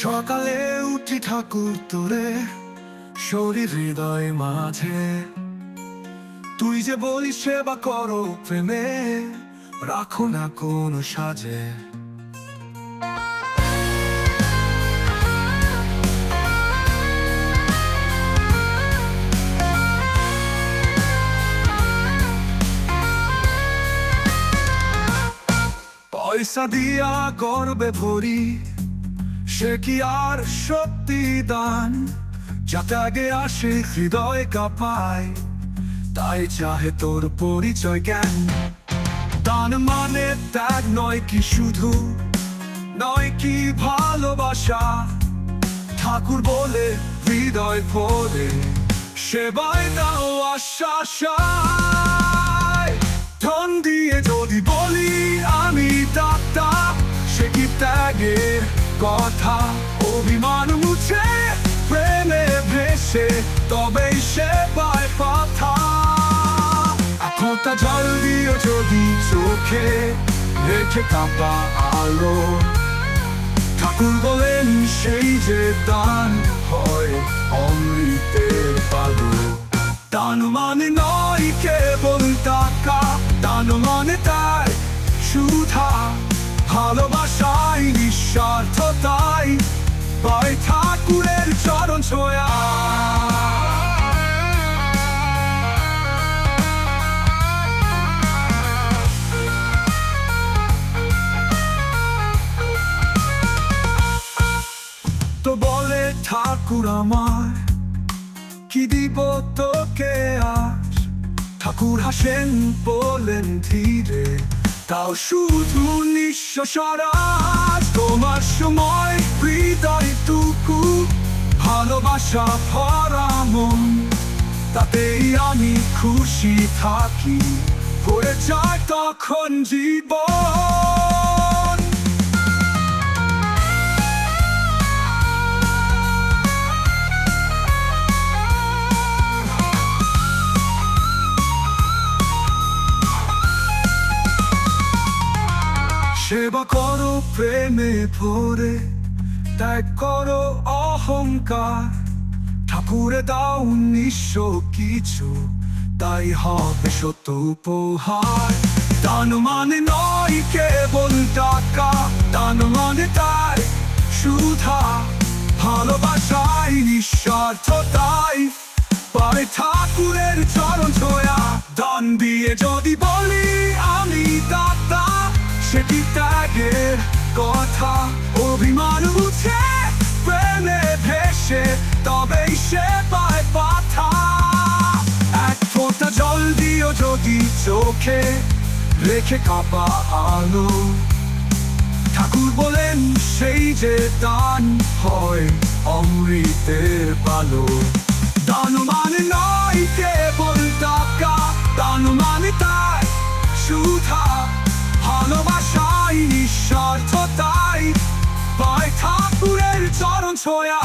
সকালে উঠি ঠাকুর তোরে, শরীর হৃদয় মাঝে। তুই যে বলিস সেবা করো প্রেমে, রাখো না কোনো সাজে। পয়সা দিয়া গর্বে ভরি, সে কি আর সত্যি দান? যা ত্যাগে আসে হৃদয় কাঁপায়, তাই চাহে তোর পরিচয় জ্ঞান। দান মানে ত্যাগ নয় কি শুধু, নয় কি ভালোবাসা? ঠাকুর বলে হৃদয় ভরে, সেবায় দাও আশ্বাস। ধন দিয়ে যদি বলি আমি দাতা, সে কি ত্যাগের কথা? অভিমান মুছে প্রেমে ভেসে, তবেই সেবায় পাথা। এখনটা জল দিও যদি চোখে, রেখে কাঁপা আলো। ঠাকুর বলেন সেই যে দান হয় অমৃতের পালো। দান মানে নয় কেবল টাকা, দান মানে তাই সুধা। ভালোবাসায় নিঃস্বার্থতাই পায় ঠাকুরের চরণ ছোঁয়া। তো বলে ঠাকুর আমার, কি দিব তোকে আজ? ঠাকুর হাসেন বলেন ধীরে, তাও শুধু নিঃস্ব স্বরাজ। তোমার সময় হৃদয়টুকু, ভালোবাসা ভরা মন, তাতেই আমি খুশি থাকি, ভরে যায় তখন জীবন। সেবা করো প্রেমে ভরে, ত্যাগ করো অহংকার। ঠাকুরে দাও নিঃস্ব কিছু, তাই হবে সত্য উপহার। দান মানে নয় কেবল টাকা, দান মানে তাই সুধা। ভালোবাসায় নিঃস্বার্থতাই পায় ঠাকুরের চরণ ছোঁয়া। দান দিয়ে যদি বলি আমি দাতা, সেটি ত্যাগের কথা। অভিমান মুছে প্রেমে ভেসে, তবেই সেবায় পাথা। এক ফোঁটা জল দিও যদি চোখে, রেখে কাঁপা আলো। ঠাকুর বলেন সেই যে দান হয় অমৃতের পালো। দান মানে নয় কেবল টাকা, দান মানে তাই সুধা। ভালোবাসায় নিঃস্বার্থতাই পায় ঠাকুরের চরণ ছোঁয়া।